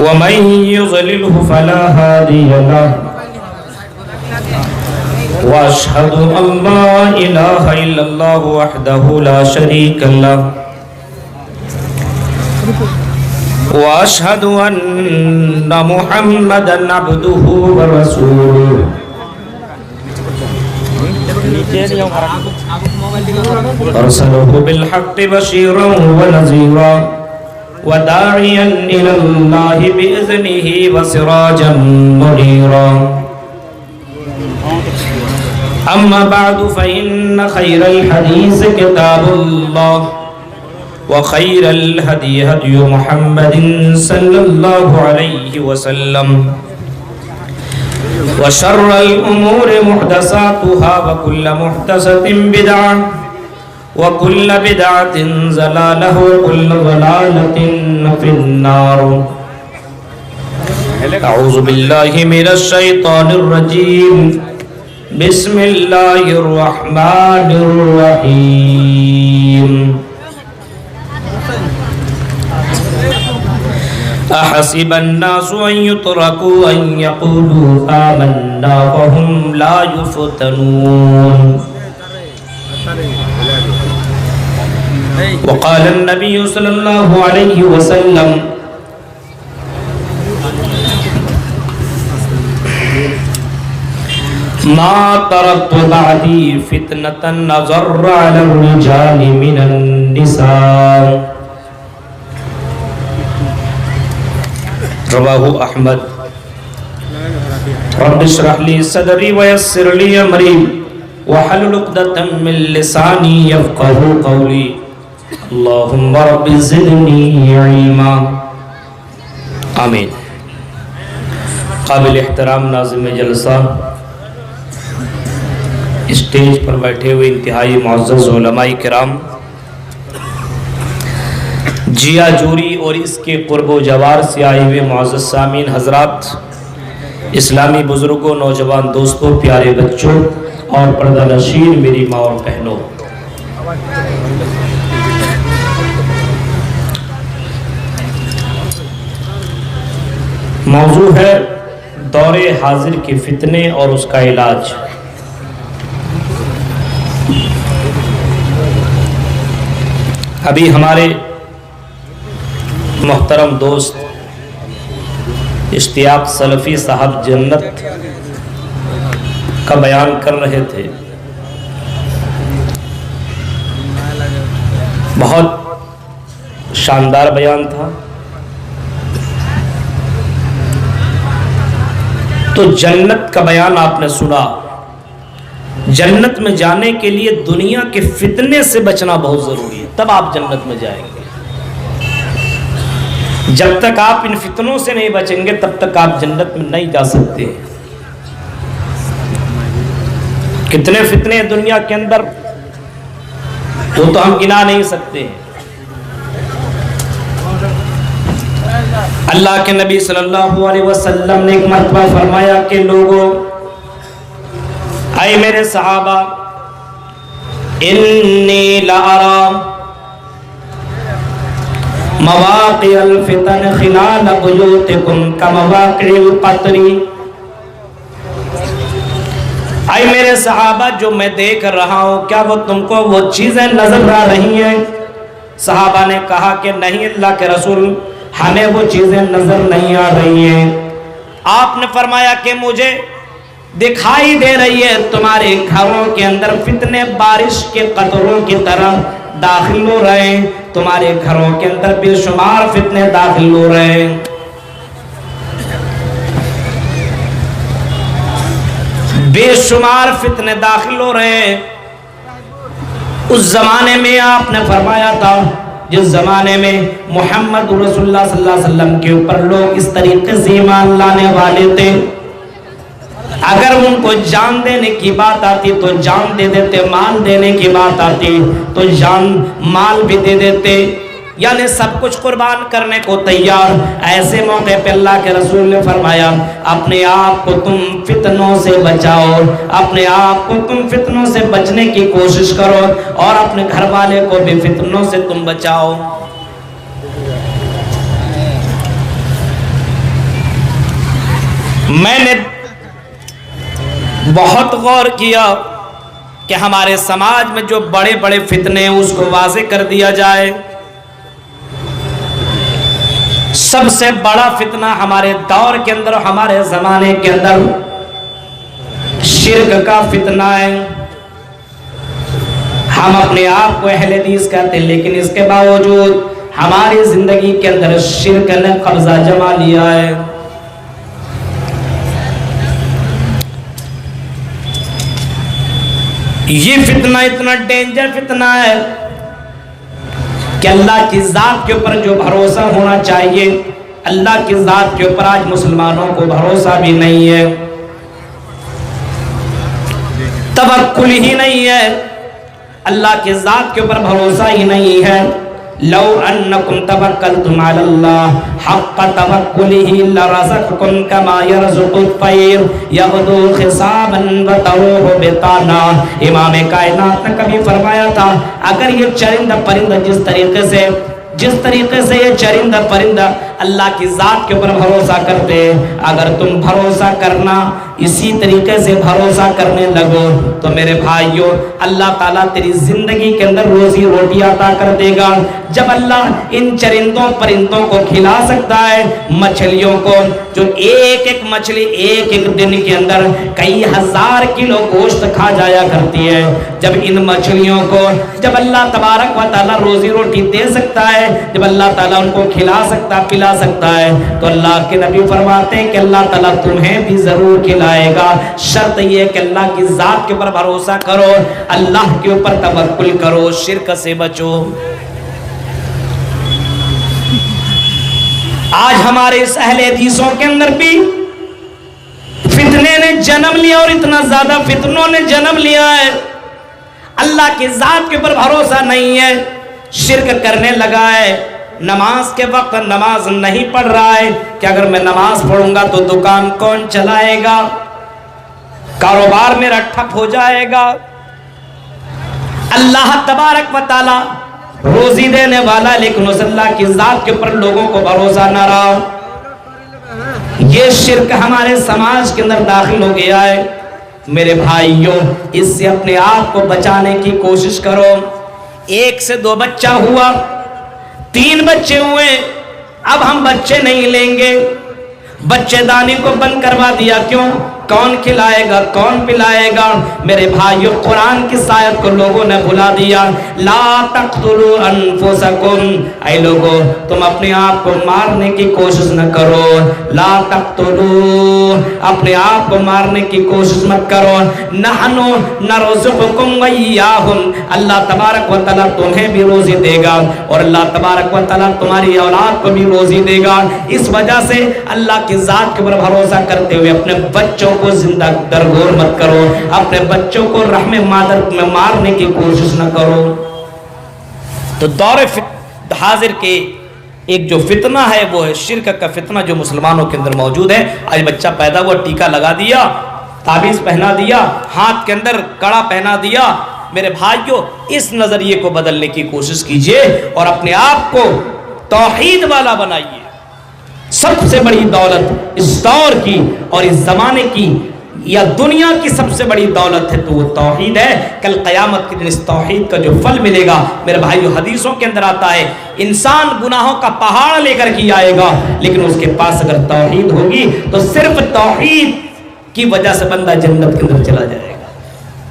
ومن يضلله فلا هادي له وأشهد أن لا إله إلا الله وحده لا شريك له وأشهد أن محمدا عبده ورسوله أرسله بالحق بشيرا ونذيرا وداعيا إلى الله بإذنه وسراجا منيرا أما بعد فإن خير الحديث كتاب الله وخير الهدي هدي محمد صلى الله عليه وسلم وشر الأمور محدثاتها وكل محدثة بدعة وكل بدعة ضلالة وكل ضلالة في النار أعوذ بالله من الشيطان الرجيم بسم الله الرحمن الرحيم أحسب الناس أن يتركوا أن يقولوا آمنا وهم لا يفتنون وقال النبي صلى الله عليه وسلم ما تركت بعدي فتنة أضر على الرجال من النساء رواه احمد رب اشرح لي صدري ويسر لي امري واحلل عقدة من لساني يفقهوا قولي اللهم رب زدني علما آمین. قابل احترام ناظم جلسہ، اسٹیج پر بیٹھے ہوئے انتہائی معزز علماء کرام، جیا جوری اور اس کے قرب و جوار سے آئے ہوئے معزز سامعین حضرات، اسلامی بزرگوں، نوجوان دوستوں، پیارے بچوں اور پردہ نشین میری ماں اور بہنوں، موضوع ہے دور حاضر کے فتنے اور اس کا علاج۔ ابھی ہمارے محترم دوست اشتیاق سلفی صاحب جنت کا بیان کر رہے تھے، بہت شاندار بیان تھا۔ تو جنت کا بیان آپ نے سنا، جنت میں جانے کے لیے دنیا کے فتنے سے بچنا بہت ضروری ہے، تب آپ جنت میں جائیں گے۔ جب تک آپ ان فتنوں سے نہیں بچیں گے تب تک آپ جنت میں نہیں جا سکتے۔ کتنے فتنے ہیں دنیا کے اندر وہ تو ہم گنا نہیں سکتے ہیں۔ اللہ کے نبی صلی اللہ علیہ وسلم نے ایک مرتبہ فرمایا کہ لوگوں، اے میرے صحابہ، انی لارا مواقع الفتن خلال بیوتکم کمواقع القطر۔ اے میرے صحابہ، جو میں دیکھ رہا ہوں کیا وہ تم کو وہ چیزیں نظر آ رہی ہیں؟ صحابہ نے کہا کہ نہیں اللہ کے رسول، ہمیں وہ چیزیں نظر نہیں آ رہی ہیں۔ آپ نے فرمایا کہ مجھے دکھائی دے رہی ہے تمہارے گھروں کے اندر فتنے بارش کے قطروں کی طرح داخل ہو رہے ہیں، تمہارے گھروں کے اندر بے شمار فتنے داخل ہو رہے ہیں۔ بے شمار فتنے داخل ہو رہے ہیں۔ اس زمانے میں آپ نے فرمایا تھا جس زمانے میں محمد رسول اللہ صلی اللہ علیہ وسلم کے اوپر لوگ اس طریقے سے ایمان لانے والے تھے، اگر ان کو جان دینے کی بات آتی تو جان دے دیتے، مال دینے کی بات آتی تو جان مال بھی دے دیتے، یعنی سب کچھ قربان کرنے کو تیار۔ ایسے موقع پہ اللہ کے رسول نے فرمایا اپنے آپ کو تم فتنوں سے بچاؤ، اپنے آپ کو تم فتنوں سے بچنے کی کوشش کرو اور اپنے گھر والے کو بھی فتنوں سے تم بچاؤ۔ میں نے بہت غور کیا کہ ہمارے سماج میں جو بڑے بڑے فتنے ہیں اس کو واضح کر دیا جائے۔ سب سے بڑا فتنہ ہمارے دور کے اندر، ہمارے زمانے کے اندر شرک کا فتنہ ہے۔ ہم اپنے آپ کو اہل حدیث کہتے ہیں، لیکن اس کے باوجود ہماری زندگی کے اندر شرک نے قبضہ جما لیا ہے۔ یہ فتنہ اتنا ڈینجر فتنہ ہے کہ اللہ کی ذات کے اوپر جو بھروسہ ہونا چاہیے، اللہ کی ذات کے اوپر آج مسلمانوں کو بھروسہ بھی نہیں ہے، توکل ہی نہیں ہے، اللہ کی ذات کے اوپر بھروسہ ہی نہیں ہے۔ لو انکم توکلتم علی اللہ حق توکلہ لرزقکم کما یرزق الطیر یغدو خصابا وتروح بطانا۔ امام کائنات نے کبھی فرمایا تھا اگر یہ چرندہ پرندہ جس طریقے سے یہ چرندہ پرندہ اللہ کی ذات کے اوپر بھروسہ کرتے، اگر تم بھروسہ کرنا اسی طریقے سے بھروسہ کرنے لگو تو میرے بھائیوں اللہ تعالیٰ تیری زندگی کے اندر روزی روٹی عطا کر دے گا۔ جب اللہ ان چرندوں پرندوں کو کھلا سکتا ہے، مچھلیوں کو جو ایک ایک مچھلی ایک ایک دن کے اندر کئی ہزار کلو گوشت کھا جایا کرتی ہے، جب ان مچھلیوں کو جب اللہ تبارک و تعالیٰ روزی روٹی دے سکتا ہے، جب اللہ تعالیٰ ان کو کھلا سکتا پلا سکتا ہے، تو اللہ کے نبی فرماتے ہیں کہ اللہ تعالیٰ تمہیں بھی ضرور کھلائے گا، شرط یہ کہ اللہ کی ذات کے اوپر بھروسہ کرو، اللہ کے اوپر توکل کرو، شرک سے بچو۔ آج ہمارے اس اہل حدیثوں کے اندر بھی فتنے نے جنم لیا، اور اتنا زیادہ فتنوں نے جنم لیا ہے، اللہ کی ذات کے اوپر بھروسہ نہیں ہے، شرک کرنے لگا ہے، نماز کے وقت نماز نہیں پڑھ رہا ہے کہ اگر میں نماز پڑھوں گا تو دکان کون چلائے گا، کاروبار میرا ٹھپ ہو جائے گا۔ اللہ تبارک و تعالی روزی دینے والا، لیکن اس اللہ کی ذات کے اوپر لوگوں کو بھروسہ نہ رہا۔ یہ شرک ہمارے سماج کے اندر داخل ہو گیا ہے۔ میرے بھائیوں اس سے اپنے آپ کو بچانے کی کوشش کرو۔ 1 سے 2 بچہ ہوا، 3 بچے ہوئے، اب ہم بچے نہیں لیں گے، بچے دانی کو بند کروا دیا، کیوں؟ کون کھلائے گا، کون پلائے گا؟ میرے بھائیو قرآن کی آیت کو لوگوں نے بھلا دیا، لا تقتلوا انفسکم، اے لوگو تم اپنے آپ کو مارنے کی کوشش نہ کرو، لا تقتلوا، اپنے آپ کو مارنے کی کوشش مت کرو، نحن نرزقکم وایاہم، اللہ تبارک و تعالیٰ تمہیں بھی روزی دے گا اور اللہ تبارک و تعالیٰ تمہاری اولاد کو بھی روزی دے گا۔ اس وجہ سے اللہ کی ذات کے اوپر بھروسہ کرتے ہوئے اپنے بچوں کو زندہ درگور مت کرو، اپنے بچوں کو رحم مادر میں مارنے کی کوشش نہ کرو۔ تو دور حاضر کے ایک جو فتنہ ہے وہ ہے شرک کا فتنہ، جو مسلمانوں کے اندر موجود ہے۔ آج بچہ پیدا ہوا، ٹیکا لگا دیا، تعویذ پہنا دیا، ہاتھ کے اندر کڑا پہنا دیا۔ میرے بھائیوں اس نظریے کو بدلنے کی کوشش کیجئے اور اپنے آپ کو توحید والا بنائیے۔ سب سے بڑی دولت اس دور کی اور اس زمانے کی یا دنیا کی سب سے بڑی دولت ہے تو وہ توحید ہے۔ کل قیامت کے دن اس توحید کا جو پھل ملے گا، میرے بھائیو حدیثوں کے اندر آتا ہے انسان گناہوں کا پہاڑ لے کر کے آئے گا، لیکن اس کے پاس اگر توحید ہوگی تو صرف توحید کی وجہ سے بندہ جنت کے اندر چلا جائے۔